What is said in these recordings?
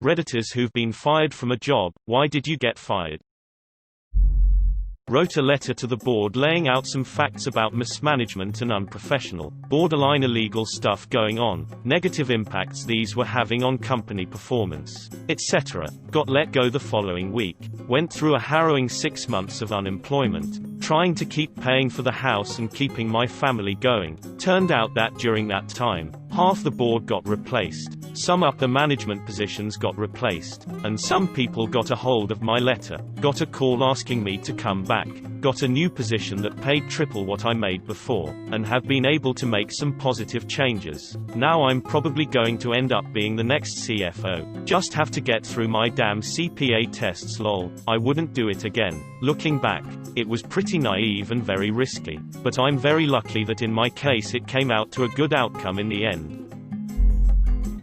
Redditors who've been fired from a job, why did you get fired? Wrote a letter to the board laying out some facts about mismanagement and unprofessional, borderline illegal stuff going on, negative impacts these were having on company performance, etc. Got let go the following week. Went through a harrowing 6 months of unemployment, trying to keep paying for the house and keeping my family going. Turned out that during that time, half the board got replaced, some upper management positions got replaced, and some people got a hold of my letter, got a call asking me to come back, got a new position that paid triple what I made before, and have been able to make some positive changes. Now I'm probably going to end up being the next CFO. Just have to get through my damn CPA tests lol. I wouldn't do it again. Looking back, it was pretty naive and very risky, but I'm very lucky that in my case it came out to a good outcome in the end.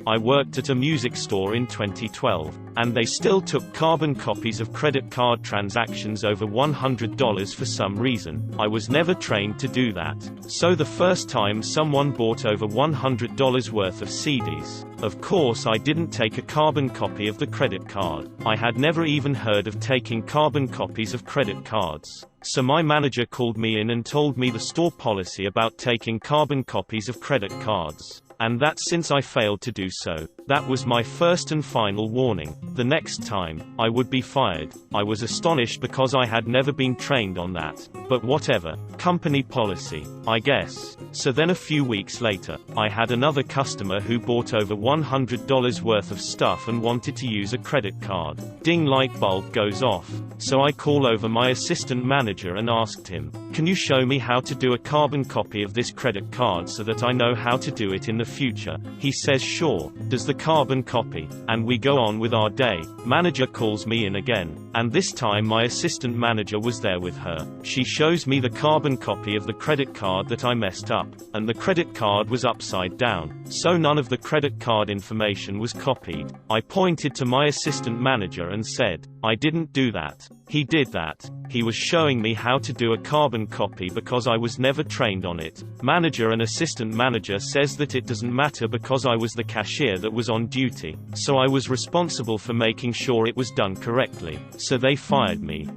I worked at a music store in 2012, and they still took carbon copies of credit card transactions over $100 for some reason. I was never trained to do that. So the first time someone bought over $100 worth of CDs, of course I didn't take a carbon copy of the credit card. I had never even heard of taking carbon copies of credit cards. So my manager called me in and told me the store policy about taking carbon copies of credit cards, and that since I failed to do so, that was my first and final warning. The next time, I would be fired. I was astonished because I had never been trained on that. But whatever. Company policy, I guess. So then a few weeks later, I had another customer who bought over $100 worth of stuff and wanted to use a credit card. Ding, light bulb goes off. So I call over my assistant manager and asked him, "Can you show me how to do a carbon copy of this credit card so that I know how to do it in the future?" He says sure, does the carbon copy, and we go on with our day. Manager calls me in again, and this time my assistant manager was there with her. She shows me the carbon copy of the credit card that I messed up, and the credit card was upside down, so none of the credit card information was copied. I pointed to my assistant manager and said, "I didn't do that. He did that." He was showing me how to do a carbon copy because I was never trained on it. Manager and assistant manager says that it doesn't matter because I was the cashier that was on duty, so I was responsible for making sure it was done correctly, so they fired me.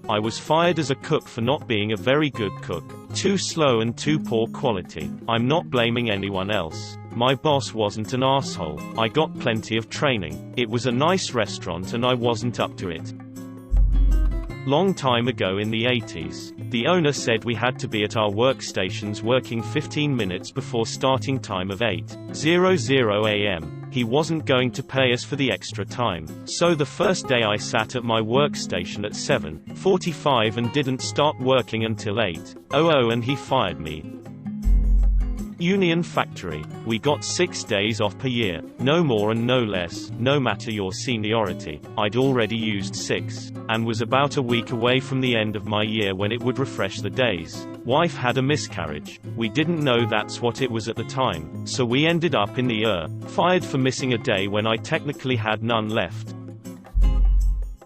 I was fired as a cook for not being a very good cook. Too slow and too poor quality. I'm not blaming anyone else. My boss wasn't an asshole. I got plenty of training. It was a nice restaurant and I wasn't up to it. Long time ago in the 80s, the owner said we had to be at our workstations working 15 minutes before starting time of 8:00 a.m. He wasn't going to pay us for the extra time. So the first day I sat at my workstation at 7:45 and didn't start working until 8:00 and he fired me. Union factory. We got 6 days off per year. No more and no less, no matter your seniority. I'd already used 6, and was about a week away from the end of my year when it would refresh the days. Wife had a miscarriage. We didn't know that's what it was at the time, so we ended up in the fired for missing a day when I technically had none left.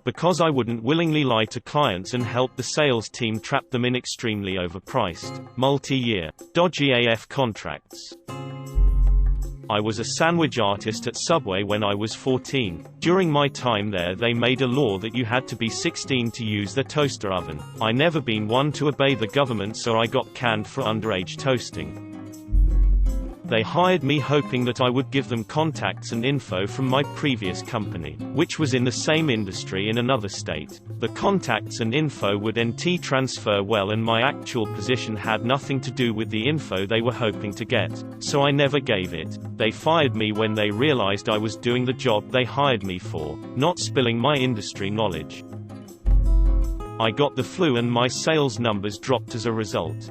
Because I wouldn't willingly lie to clients and help the sales team trap them in extremely overpriced, multi-year, dodgy AF contracts. I was a sandwich artist at Subway when I was 14. During my time there they made a law that you had to be 16 to use their toaster oven. I never been one to obey the government, so I got canned for underage toasting. They hired me hoping that I would give them contacts and info from my previous company, which was in the same industry in another state. The contacts and info would NT transfer well, and my actual position had nothing to do with the info they were hoping to get, so I never gave it. They fired me when they realized I was doing the job they hired me for, not spilling my industry knowledge. I got the flu and my sales numbers dropped as a result.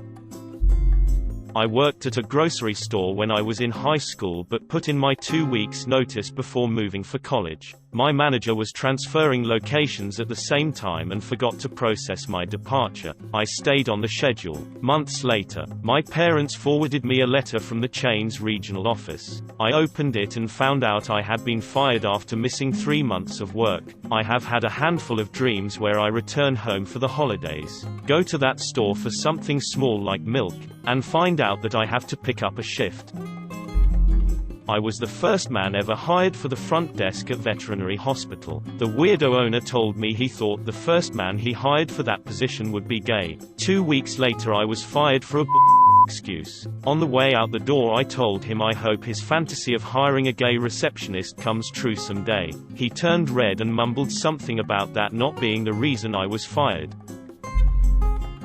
I worked at a grocery store when I was in high school but put in my 2 weeks notice before moving for college. My manager was transferring locations at the same time and forgot to process my departure. I stayed on the schedule. Months later, my parents forwarded me a letter from the chain's regional office. I opened it and found out I had been fired after missing 3 months of work. I have had a handful of dreams where I return home for the holidays, go to that store for something small like milk, and find out that I have to pick up a shift. I was the first man ever hired for the front desk at veterinary hospital. The weirdo owner told me he thought the first man he hired for that position would be gay. 2 weeks later I was fired for a excuse. On the way out the door I told him I hope his fantasy of hiring a gay receptionist comes true someday. He turned red and mumbled something about that not being the reason I was fired.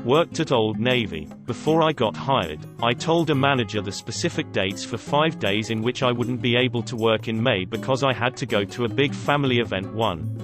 Worked at Old Navy. Before I got hired, I told a manager the specific dates for 5 days in which I wouldn't be able to work in May because I had to go to a big family event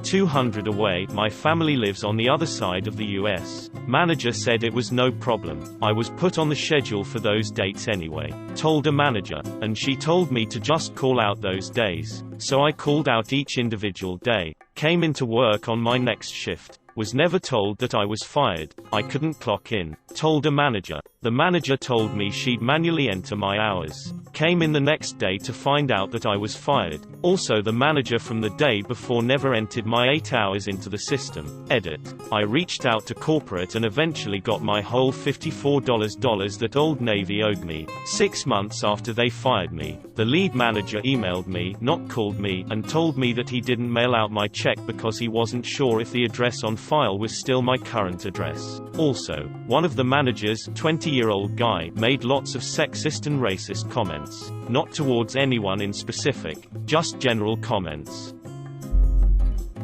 200 away. My family lives on the other side of the US. Manager said it was no problem. I was put on the schedule for those dates anyway. Told a manager, and she told me to just call out those days. So I called out each individual day. Came into work on my next shift. Was never told that I was fired. I couldn't clock in. Told a manager. The manager told me she'd manually enter my hours. Came in the next day to find out that I was fired. Also the manager from the day before never entered my 8 hours into the system. Edit. I reached out to corporate and eventually got my whole $54 that Old Navy owed me. 6 months after they fired me, the lead manager emailed me, not called me, and told me that he didn't mail out my check because he wasn't sure if the address on file was still my current address. Also, one of the managers, 20-year-old guy, made lots of sexist and racist comments. Not towards anyone in specific, just general comments.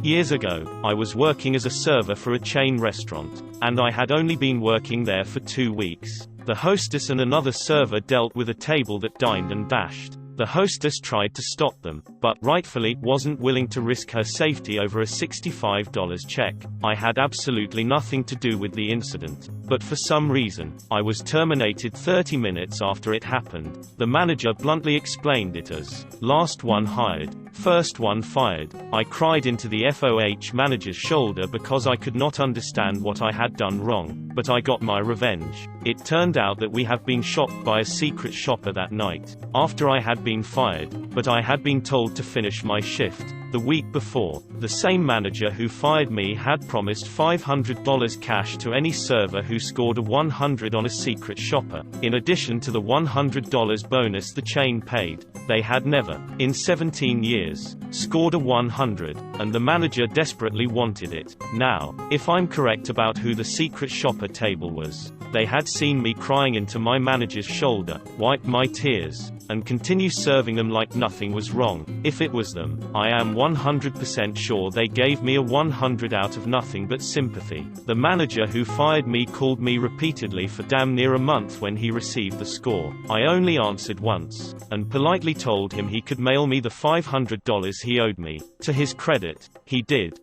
Years ago, I was working as a server for a chain restaurant, and I had only been working there for 2 weeks. The hostess and another server dealt with a table that dined and dashed. The hostess tried to stop them, but rightfully wasn't willing to risk her safety over a $65 check. I had absolutely nothing to do with the incident, but for some reason, I was terminated 30 minutes after it happened. The manager bluntly explained it as, "Last one hired, first one fired." I cried into the FOH manager's shoulder because I could not understand what I had done wrong, but I got my revenge. It turned out that we have been shopped by a secret shopper that night. After I had been fired, but I had been told to finish my shift. The week before, the same manager who fired me had promised $500 cash to any server who scored a 100 on a secret shopper, in addition to the $100 bonus the chain paid. They had never, in 17 years, scored a 100, and the manager desperately wanted it. Now, if I'm correct about who the secret shopper table was, they had seen me crying into my manager's shoulder, wipe my tears, and continue serving them like nothing was wrong. If it was them, I am 100% sure they gave me a 100 out of nothing but sympathy. The manager who fired me called me repeatedly for damn near a month when he received the score. I only answered once, and politely told him he could mail me the $500 he owed me. To his credit, he did.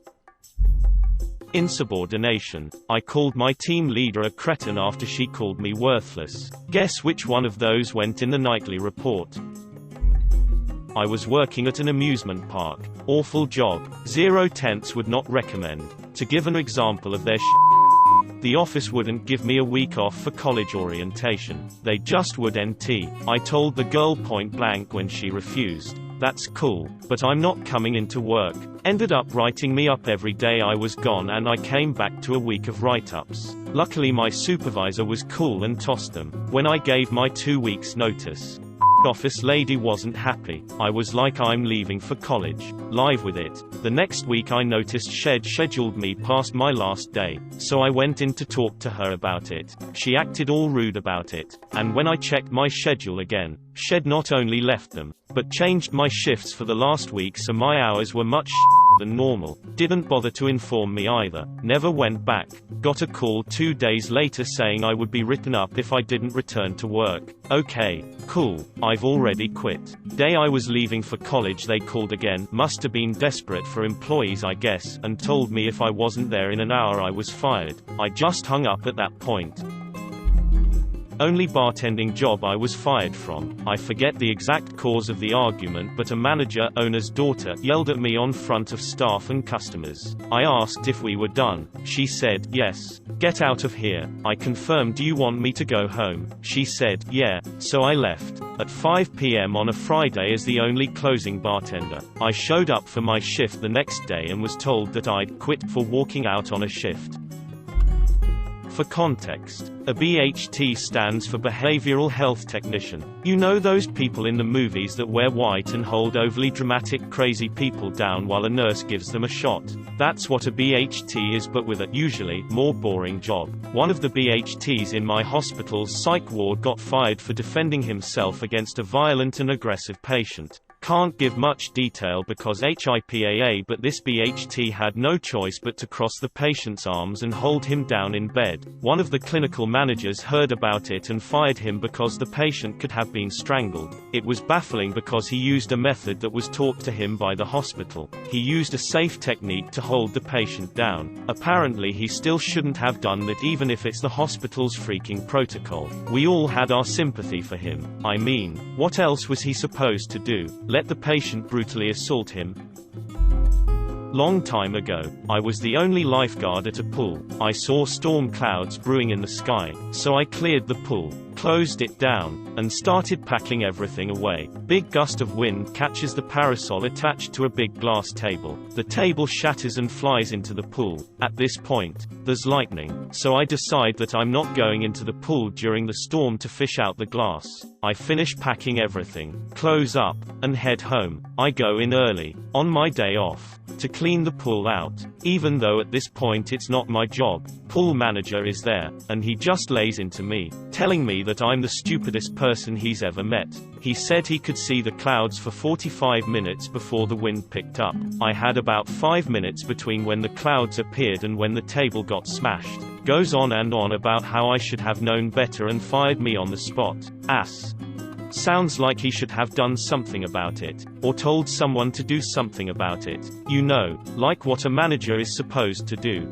Insubordination. I called my team leader a cretin after she called me worthless. Guess which one of those went in the nightly report? I was working at an amusement park. Awful job. 0/10 would not recommend. To give an example of their the office wouldn't give me a week off for college orientation. They just would NT. I told the girl point blank when she refused. That's cool, but I'm not coming into work. Ended up writing me up every day I was gone, and I came back to a week of write-ups. Luckily my supervisor was cool and tossed them. When I gave my 2 weeks notice, office lady wasn't happy. I was like, I'm leaving for college. Live with it. The next week I noticed Shed scheduled me past my last day, so I went in to talk to her about it. She acted all rude about it, and when I checked my schedule again, Shed not only left them, but changed my shifts for the last week so my hours were much than normal. Didn't bother to inform me either. Never went back. Got a call 2 days later saying I would be written up if I didn't return to work. Okay, cool. I've already quit. Day I was leaving for college they called again, must have been desperate for employees I guess, and told me if I wasn't there in an hour I was fired. I just hung up at that point. Only bartending job I was fired from. I forget the exact cause of the argument, but a manager, owner's daughter, yelled at me on front of staff and customers. I asked if we were done. She said, yes. Get out of here. I confirmed, do you want me to go home? She said, yeah. So I left. At 5 p.m. on a Friday as the only closing bartender. I showed up for my shift the next day and was told that I'd quit for walking out on a shift. For context, a BHT stands for Behavioral Health Technician. You know those people in the movies that wear white and hold overly dramatic crazy people down while a nurse gives them a shot? That's what a BHT is, but with a, usually, more boring job. One of the BHTs in my hospital's psych ward got fired for defending himself against a violent and aggressive patient. Can't give much detail because HIPAA, but this BHT had no choice but to cross the patient's arms and hold him down in bed. One of the clinical managers heard about it and fired him because the patient could have been strangled. It was baffling because he used a method that was taught to him by the hospital. He used a safe technique to hold the patient down. Apparently he still shouldn't have done that, even if it's the hospital's freaking protocol. We all had our sympathy for him. I mean, what else was he supposed to do? Let the patient brutally assault him? Long time ago, I was the only lifeguard at a pool. I saw storm clouds brewing in the sky, so I cleared the pool, closed it down, and started packing everything away. Big gust of wind catches the parasol attached to a big glass table. The table shatters and flies into the pool. At this point, there's lightning, so I decide that I'm not going into the pool during the storm to fish out the glass. I finish packing everything, close up, and head home. I go in early, on my day off, to clean the pool out. Even though at this point it's not my job, pool manager is there, and he just lays into me, telling me that I'm the stupidest person he's ever met. He said he could see the clouds for 45 minutes before the wind picked up. I had about 5 minutes between when the clouds appeared and when the table got smashed. Goes on and on about how I should have known better and fired me on the spot. Sounds like he should have done something about it, or told someone to do something about it. You know, like what a manager is supposed to do.